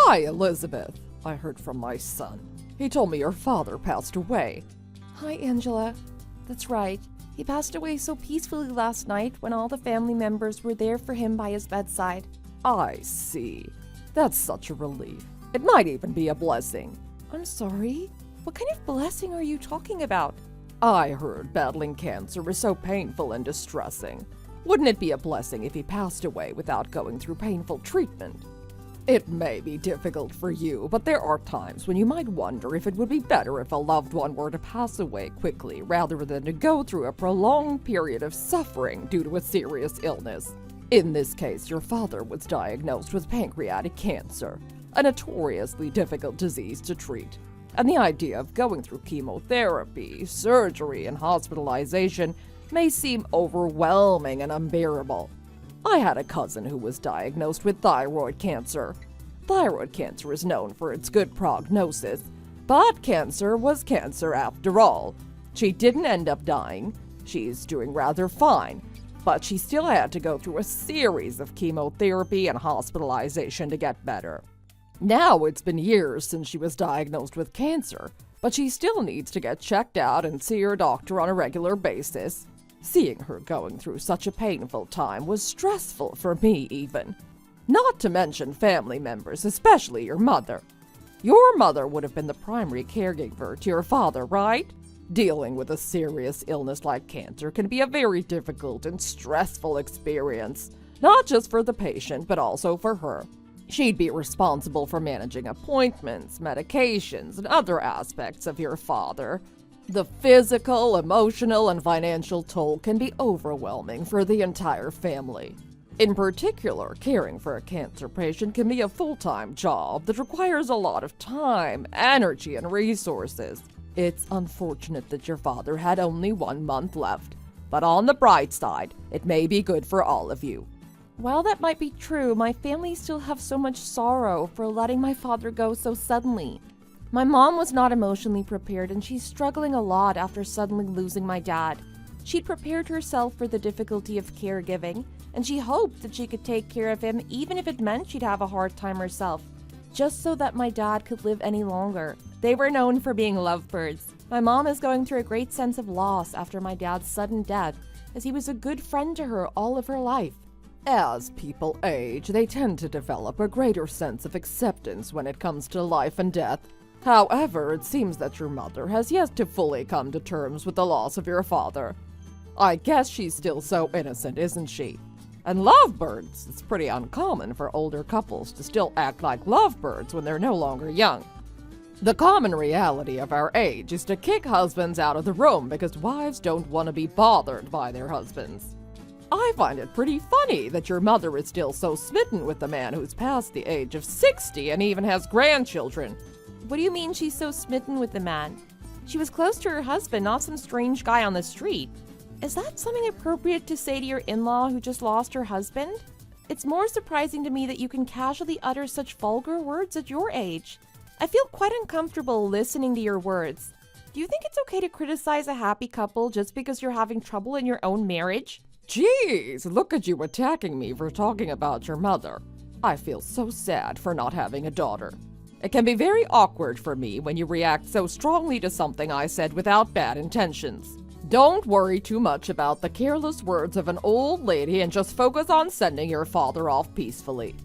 Hi, Elizabeth. I heard from my son. He told me your father passed away. Hi, Angela. That's right. He passed away so peacefully last night when all the family members were there for him by his bedside. I see. That's such a relief. It might even be a blessing. I'm sorry? What kind of blessing are you talking about? I heard battling cancer was so painful and distressing. Wouldn't it be a blessing if he passed away without going through painful treatment? It may be difficult for you, but there are times when you might wonder if it would be better if a loved one were to pass away quickly rather than to go through a prolonged period of suffering due to a serious illness. In this case, your father was diagnosed with pancreatic cancer, a notoriously difficult disease to treat. And the idea of going through chemotherapy, surgery, and hospitalization may seem overwhelming and unbearable. I had a cousin who was diagnosed with thyroid cancer. Thyroid cancer is known for its good prognosis, but cancer was cancer after all. She didn't end up dying. She's doing rather fine, but she still had to go through a series of chemotherapy and hospitalization to get better. Now it's been years since she was diagnosed with cancer, but she still needs to get checked out and see her doctor on a regular basis. Seeing her going through such a painful time was stressful for me even. Not to mention family members, especially your mother. Your mother would have been the primary caregiver to your father, right? Dealing with a serious illness like cancer can be a very difficult and stressful experience, not just for the patient, but also for her. She'd be responsible for managing appointments, medications, and other aspects of your father. The physical, emotional, and financial toll can be overwhelming for the entire family. In particular, caring for a cancer patient can be a full-time job that requires a lot of time, energy, and resources. It's unfortunate that your father had only 1 month left, but on the bright side, it may be good for all of you. While that might be true, my family still have so much sorrow for letting my father go so suddenly. My mom was not emotionally prepared, and she's struggling a lot after suddenly losing my dad. She'd prepared herself for the difficulty of caregiving, and she hoped that she could take care of him even if it meant she'd have a hard time herself, just so that my dad could live any longer. They were known for being lovebirds. My mom is going through a great sense of loss after my dad's sudden death, as he was a good friend to her all of her life. As people age, they tend to develop a greater sense of acceptance when it comes to life and death. However, it seems that your mother has yet to fully come to terms with the loss of your father. I guess she's still so innocent, isn't she? And lovebirds, it's pretty uncommon for older couples to still act like lovebirds when they're no longer young. The common reality of our age is to kick husbands out of the room because wives don't want to be bothered by their husbands. I find it pretty funny that your mother is still so smitten with the man who's past the age of 60 and even has grandchildren. What do you mean she's so smitten with the man? She was close to her husband, not some strange guy on the street. Is that something appropriate to say to your in-law who just lost her husband? It's more surprising to me that you can casually utter such vulgar words at your age. I feel quite uncomfortable listening to your words. Do you think it's okay to criticize a happy couple just because you're having trouble in your own marriage? Jeez, look at you attacking me for talking about your mother. I feel so sad for not having a daughter. It can be very awkward for me when you react so strongly to something I said without bad intentions. Don't worry too much about the careless words of an old lady and just focus on sending your father off peacefully.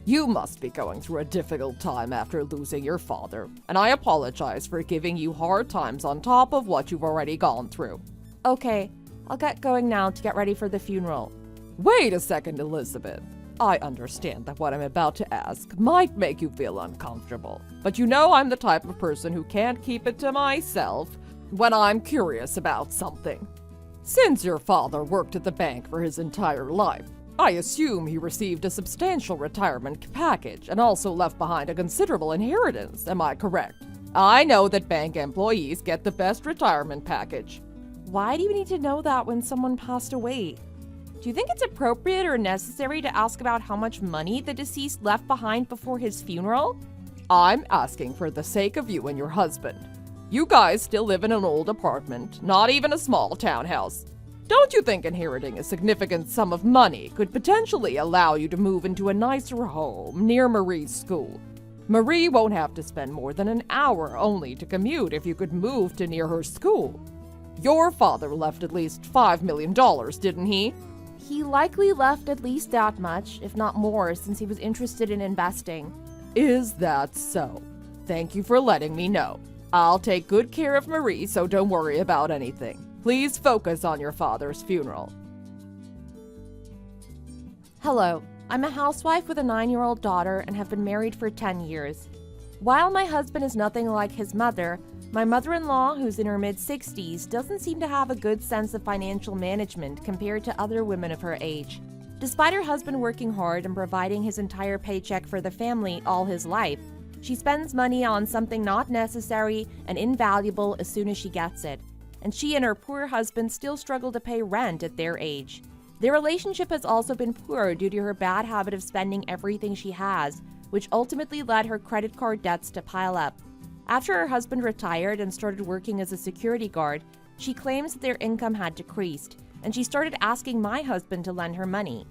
You must be going through a difficult time after losing your father, and I apologize for giving you hard times on top of what you've already gone through. Okay, I'll get going now to get ready for the funeral. Wait a second, Elizabeth. I understand that what I'm about to ask might make you feel uncomfortable, but you know I'm the type of person who can't keep it to myself when I'm curious about something. Since your father worked at the bank for his entire life, I assume he received a substantial retirement package and also left behind a considerable inheritance, am I correct? I know that bank employees get the best retirement package. Why do you need to know that when someone passed away? Do you think it's appropriate or necessary to ask about how much money the deceased left behind before his funeral? I'm asking for the sake of you and your husband. You guys still live in an old apartment, not even a small townhouse. Don't you think inheriting a significant sum of money could potentially allow you to move into a nicer home near Marie's school? Marie won't have to spend more than an hour only to commute if you could move to near her school. Your father left at least $5 million, didn't he? He likely left at least that much, if not more, since he was interested in investing. Is that so? Thank you for letting me know. I'll take good care of Marie, so don't worry about anything. Please focus on your father's funeral. Hello, I'm a housewife with a 9-year-old daughter and have been married for 10 years. While my husband is nothing like his mother, my mother-in-law, who's in her mid-60s, doesn't seem to have a good sense of financial management compared to other women of her age. Despite her husband working hard and providing his entire paycheck for the family all his life, she spends money on something not necessary and invaluable as soon as she gets it. And she and her poor husband still struggle to pay rent at their age. Their relationship has also been poor due to her bad habit of spending everything she has, which ultimately led her credit card debts to pile up. After her husband retired and started working as a security guard, she claims that their income had decreased, and she started asking my husband to lend her money.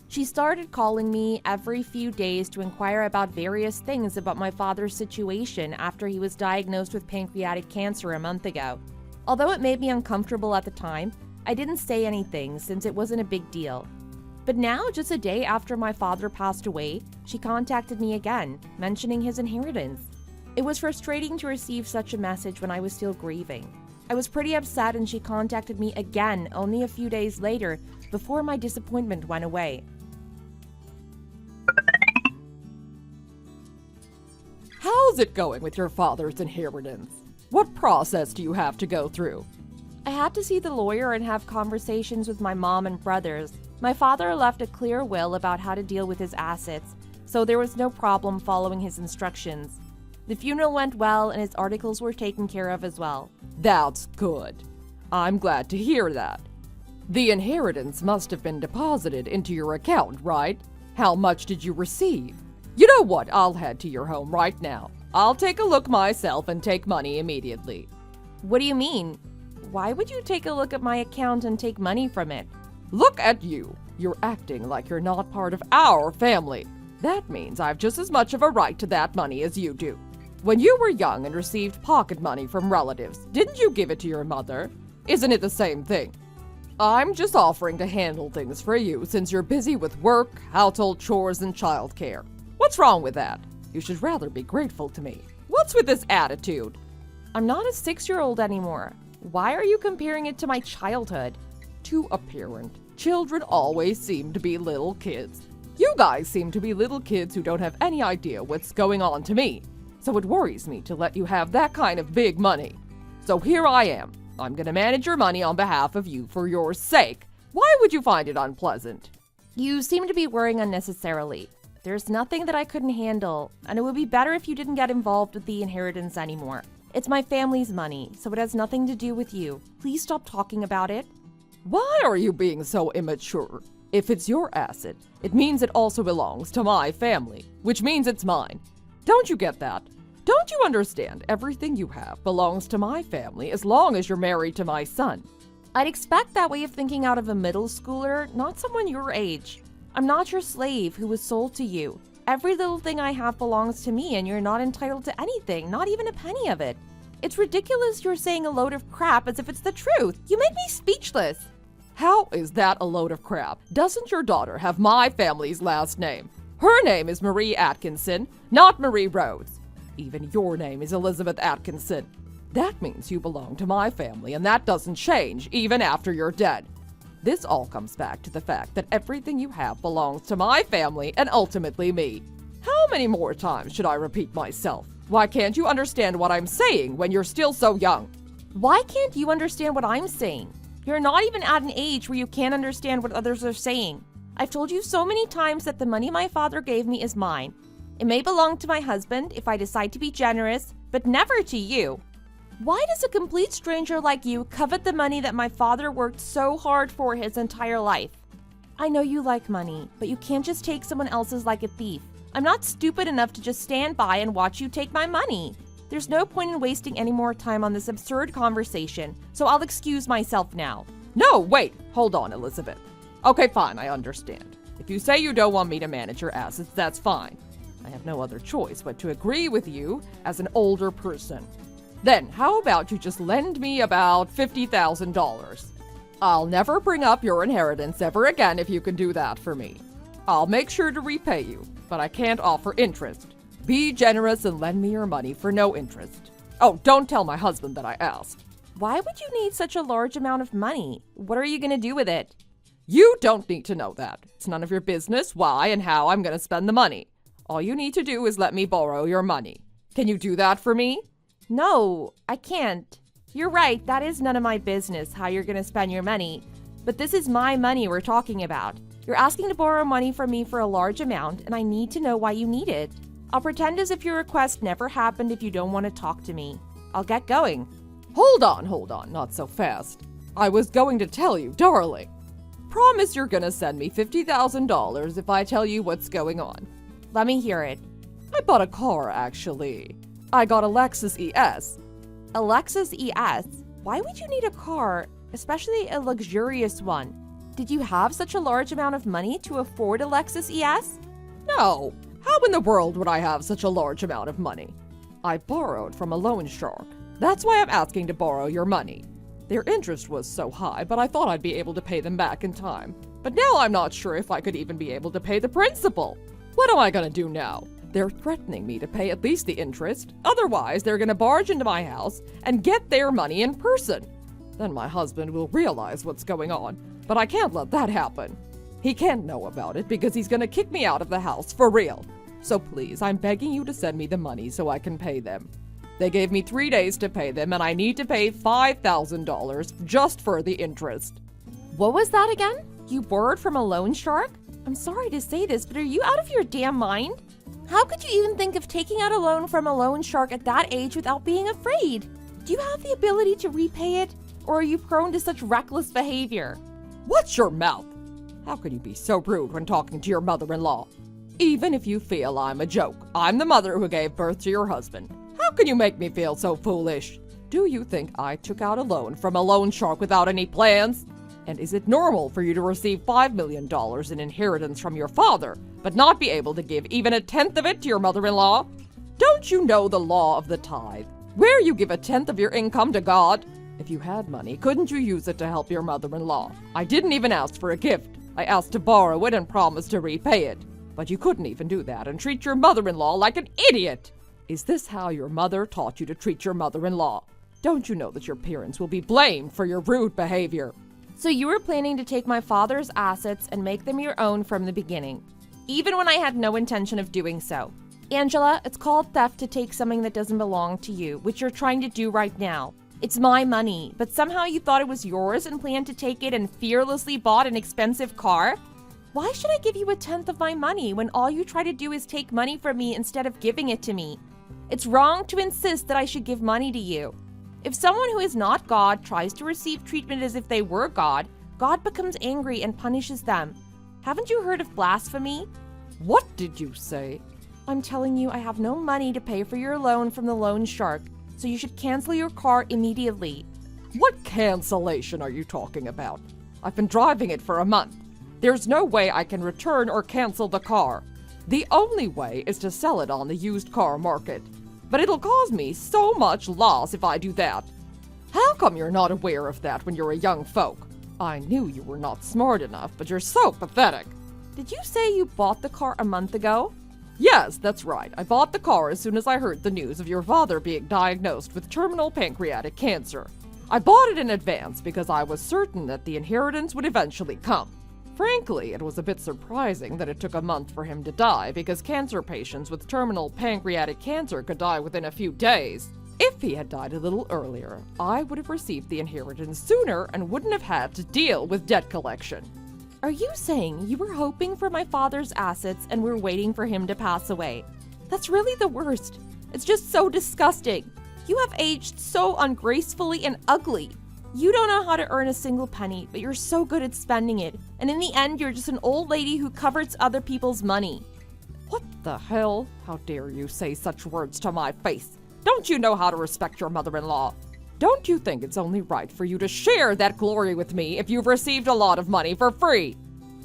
She started calling me every few days to inquire about various things about my father's situation after he was diagnosed with pancreatic cancer a month ago. Although it made me uncomfortable at the time, I didn't say anything since it wasn't a big deal. But now, just a day after my father passed away, she contacted me again, mentioning his inheritance. It was frustrating to receive such a message when I was still grieving. I was pretty upset and she contacted me again only a few days later before my disappointment went away. How's it going with your father's inheritance? What process do you have to go through? I had to see the lawyer and have conversations with my mom and brothers. My father left a clear will about how to deal with his assets, so there was no problem following his instructions. The funeral went well and his articles were taken care of as well. That's good. I'm glad to hear that. The inheritance must have been deposited into your account, right? How much did you receive? You know what? I'll head to your home right now. I'll take a look myself and take money immediately. What do you mean? Why would you take a look at my account and take money from it? Look at you. You're acting like you're not part of our family. That means I've just as much of a right to that money as you do. When you were young and received pocket money from relatives, didn't you give it to your mother? Isn't it the same thing? I'm just offering to handle things for you since you're busy with work, household chores, and childcare. What's wrong with that? You should rather be grateful to me. What's with this attitude? I'm not a 6-year-old anymore. Why are you comparing it to my childhood? To a parent, children always seem to be little kids. You guys seem to be little kids who don't have any idea what's going on to me. So it worries me to let you have that kind of big money. So here I am. I'm gonna manage your money on behalf of you for your sake. Why would you find it unpleasant? You seem to be worrying unnecessarily. There's nothing that I couldn't handle, and it would be better if you didn't get involved with the inheritance anymore. It's my family's money, so it has nothing to do with you. Please stop talking about it. Why are you being so immature? If it's your asset, it means it also belongs to my family, which means it's mine. Don't you get that? Don't you understand? Everything you have belongs to my family as long as you're married to my son. I'd expect that way of thinking out of a middle schooler, not someone your age. I'm not your slave who was sold to you. Every little thing I have belongs to me and you're not entitled to anything, not even a penny of it. It's ridiculous you're saying a load of crap as if it's the truth. You make me speechless. How is that a load of crap? Doesn't your daughter have my family's last name? Her name is Marie Atkinson, not Marie Rhodes. Even your name is Elizabeth Atkinson. That means you belong to my family, and that doesn't change even after you're dead. This all comes back to the fact that everything you have belongs to my family and ultimately me. How many more times should I repeat myself? Why can't you understand what I'm saying when you're still so young? Why can't you understand what I'm saying? You're not even at an age where you can't understand what others are saying. I've told you so many times that the money my father gave me is mine. It may belong to my husband if I decide to be generous, but never to you. Why does a complete stranger like you covet the money that my father worked so hard for his entire life? I know you like money, but you can't just take someone else's like a thief. I'm not stupid enough to just stand by and watch you take my money. There's no point in wasting any more time on this absurd conversation, so I'll excuse myself now. No, wait, hold on, Elizabeth. Okay, fine, I understand. If you say you don't want me to manage your assets, that's fine. I have no other choice but to agree with you as an older person. Then, how about you just lend me about $50,000? I'll never bring up your inheritance ever again if you can do that for me. I'll make sure to repay you, but I can't offer interest. Be generous and lend me your money for no interest. Oh, don't tell my husband that I asked. Why would you need such a large amount of money? What are you going to do with it? You don't need to know that. It's none of your business why and how I'm going to spend the money. All you need to do is let me borrow your money. Can you do that for me? No, I can't. You're right, that is none of my business how you're going to spend your money. But this is my money we're talking about. You're asking to borrow money from me for a large amount, and I need to know why you need it. I'll pretend as if your request never happened if you don't want to talk to me. I'll get going. Hold on, not so fast. I was going to tell you, darling. Promise you're gonna send me $50,000 if I tell you what's going on. Let me hear it. I bought a car, actually. I got a Lexus ES. A Lexus ES? Why would you need a car, especially a luxurious one? Did you have such a large amount of money to afford a Lexus ES? No. How in the world would I have such a large amount of money? I borrowed from a loan shark. That's why I'm asking to borrow your money. Their interest was so high, but I thought I'd be able to pay them back in time. But now I'm not sure if I could even be able to pay the principal. What am I gonna do now? They're threatening me to pay at least the interest. Otherwise, they're gonna barge into my house and get their money in person. Then my husband will realize what's going on, but I can't let that happen. He can't know about it because he's gonna kick me out of the house for real. So please, I'm begging you to send me the money so I can pay them. They gave me 3 days to pay them, and I need to pay $5,000 just for the interest. What was that again? You borrowed from a loan shark? I'm sorry to say this, but are you out of your damn mind? How could you even think of taking out a loan from a loan shark at that age without being afraid? Do you have the ability to repay it, or are you prone to such reckless behavior? Watch your mouth! How can you be so rude when talking to your mother-in-law? Even if you feel I'm a joke, I'm the mother who gave birth to your husband. How can you make me feel so foolish? Do you think I took out a loan from a loan shark without any plans? And is it normal for you to receive $5 million in inheritance from your father, but not be able to give even a tenth of it to your mother-in-law? Don't you know the law of the tithe, where you give a tenth of your income to God? If you had money, couldn't you use it to help your mother-in-law? I didn't even ask for a gift. I asked to borrow it and promised to repay it. But you couldn't even do that and treat your mother-in-law like an idiot. Is this how your mother taught you to treat your mother-in-law? Don't you know that your parents will be blamed for your rude behavior? So you were planning to take my father's assets and make them your own from the beginning, even when I had no intention of doing so. Angela, it's called theft to take something that doesn't belong to you, which you're trying to do right now. It's my money, but somehow you thought it was yours and planned to take it and fearlessly bought an expensive car? Why should I give you a tenth of my money when all you try to do is take money from me instead of giving it to me? It's wrong to insist that I should give money to you. If someone who is not God tries to receive treatment as if they were God, God becomes angry and punishes them. Haven't you heard of blasphemy? What did you say? I'm telling you I have no money to pay for your loan from the loan shark, so you should cancel your car immediately. What cancellation are you talking about? I've been driving it for a month. There's no way I can return or cancel the car. The only way is to sell it on the used car market. But it'll cause me so much loss if I do that. How come you're not aware of that when you're a young folk? I knew you were not smart enough, but you're so pathetic. Did you say you bought the car a month ago? Yes, that's right. I bought the car as soon as I heard the news of your father being diagnosed with terminal pancreatic cancer. I bought it in advance because I was certain that the inheritance would eventually come. Frankly, it was a bit surprising that it took a month for him to die because cancer patients with terminal pancreatic cancer could die within a few days. If he had died a little earlier, I would have received the inheritance sooner and wouldn't have had to deal with debt collection. Are you saying you were hoping for my father's assets and were waiting for him to pass away? That's really the worst. It's just so disgusting. You have aged so ungracefully and ugly. You don't know how to earn a single penny, but you're so good at spending it. And in the end, you're just an old lady who covets other people's money. What the hell? How dare you say such words to my face? Don't you know how to respect your mother-in-law? Don't you think it's only right for you to share that glory with me if you've received a lot of money for free?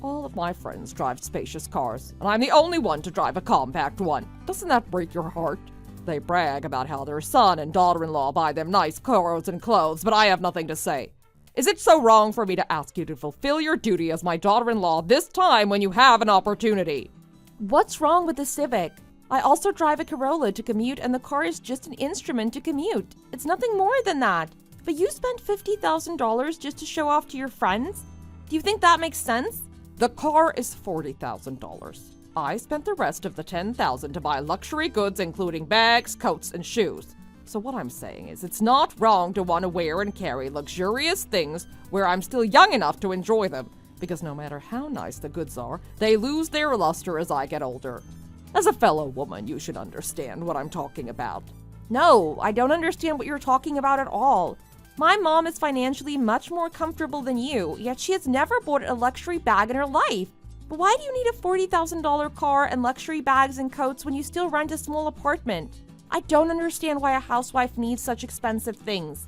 All of my friends drive spacious cars, and I'm the only one to drive a compact one. Doesn't that break your heart? They brag about how their son and daughter-in-law buy them nice cars and clothes, but I have nothing to say. Is it so wrong for me to ask you to fulfill your duty as my daughter-in-law this time when you have an opportunity? What's wrong with the Civic? I also drive a Corolla to commute, and the car is just an instrument to commute. It's nothing more than that. But you spent $50,000 just to show off to your friends? Do you think that makes sense? The car is $40,000. I spent the rest of the $10,000 to buy luxury goods, including bags, coats, and shoes. So what I'm saying is, it's not wrong to want to wear and carry luxurious things where I'm still young enough to enjoy them, because no matter how nice the goods are, they lose their luster as I get older. As a fellow woman, you should understand what I'm talking about. No, I don't understand what you're talking about at all. My mom is financially much more comfortable than you, yet she has never bought a luxury bag in her life. But why do you need a $40,000 car and luxury bags and coats when you still rent a small apartment? I don't understand why a housewife needs such expensive things.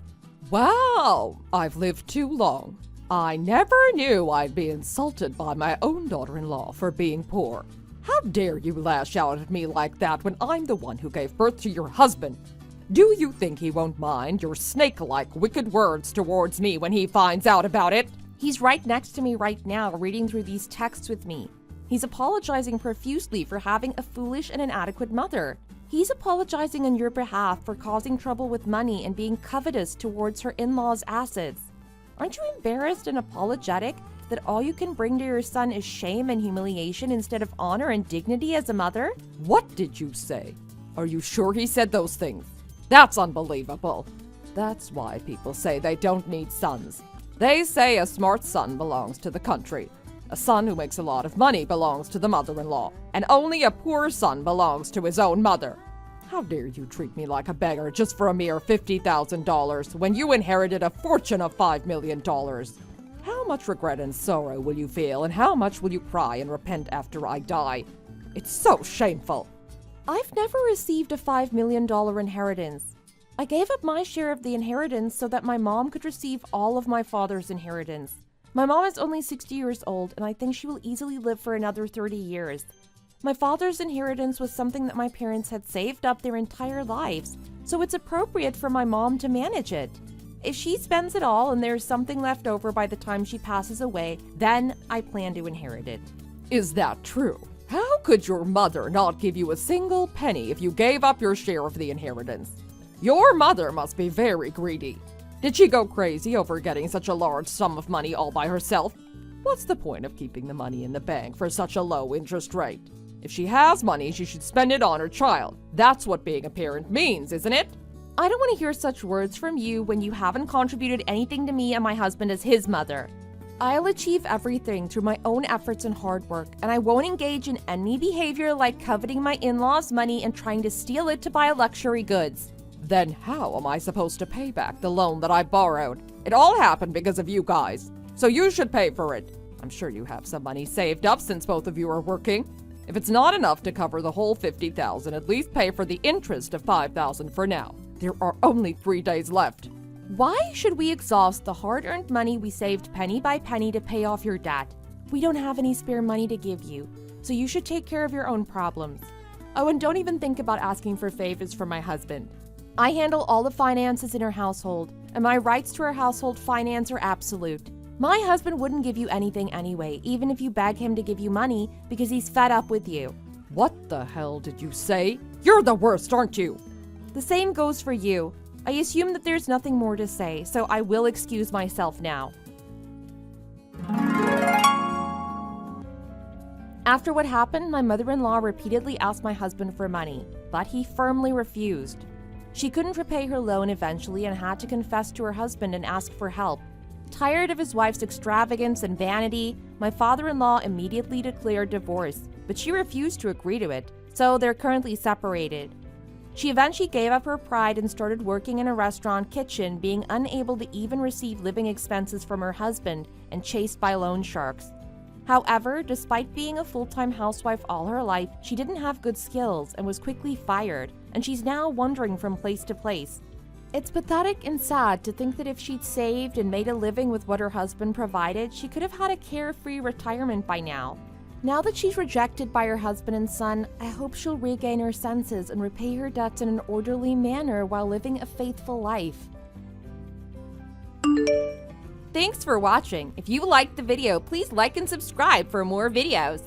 Wow, I've lived too long. I never knew I'd be insulted by my own daughter-in-law for being poor. How dare you lash out at me like that when I'm the one who gave birth to your husband? Do you think he won't mind your snake-like wicked words towards me when he finds out about it? He's right next to me right now, reading through these texts with me. He's apologizing profusely for having a foolish and inadequate mother. He's apologizing on your behalf for causing trouble with money and being covetous towards her in-laws' assets. Aren't you embarrassed and apologetic that all you can bring to your son is shame and humiliation instead of honor and dignity as a mother? What did you say? Are you sure he said those things? That's unbelievable. That's why people say they don't need sons. They say a smart son belongs to the country. A son who makes a lot of money belongs to the mother-in-law. And only a poor son belongs to his own mother. How dare you treat me like a beggar just for a mere $50,000 when you inherited a fortune of $5 million? How much regret and sorrow will you feel, and how much will you cry and repent after I die? It's so shameful. I've never received a $5 million inheritance. I gave up my share of the inheritance so that my mom could receive all of my father's inheritance. My mom is only 60 years old, and I think she will easily live for another 30 years. My father's inheritance was something that my parents had saved up their entire lives, so it's appropriate for my mom to manage it. If she spends it all and there's something left over by the time she passes away, then I plan to inherit it. Is that true? How could your mother not give you a single penny if you gave up your share of the inheritance? Your mother must be very greedy. Did she go crazy over getting such a large sum of money all by herself? What's the point of keeping the money in the bank for such a low interest rate? If she has money, she should spend it on her child. That's what being a parent means, isn't it? I don't want to hear such words from you when you haven't contributed anything to me and my husband as his mother. I'll achieve everything through my own efforts and hard work, and I won't engage in any behavior like coveting my in-laws' money and trying to steal it to buy luxury goods. Then how am I supposed to pay back the loan that I borrowed? It all happened because of you guys, so you should pay for it. I'm sure you have some money saved up since both of you are working. If it's not enough to cover the whole $50,000, at least pay for the interest of $5,000 for now. There are only 3 days left. Why should we exhaust the hard-earned money we saved penny by penny to pay off your debt? We don't have any spare money to give you, so you should take care of your own problems. Oh, and don't even think about asking for favors from my husband. I handle all the finances in our household, and my rights to our household finance are absolute. My husband wouldn't give you anything anyway, even if you beg him to give you money, because he's fed up with you. What the hell did you say? You're the worst, aren't you? The same goes for you. I assume that there's nothing more to say, so I will excuse myself now. After what happened, my mother-in-law repeatedly asked my husband for money, but he firmly refused. She couldn't repay her loan eventually and had to confess to her husband and ask for help. Tired of his wife's extravagance and vanity, my father-in-law immediately declared divorce, but she refused to agree to it, so they're currently separated. She eventually gave up her pride and started working in a restaurant kitchen, being unable to even receive living expenses from her husband and chased by loan sharks. However, despite being a full-time housewife all her life, she didn't have good skills and was quickly fired, and she's now wandering from place to place. It's pathetic and sad to think that if she'd saved and made a living with what her husband provided, she could have had a carefree retirement by now. Now that she's rejected by her husband and son, I hope she'll regain her senses and repay her debts in an orderly manner while living a faithful life. Thanks for watching. If you liked the video, please like and subscribe for more videos.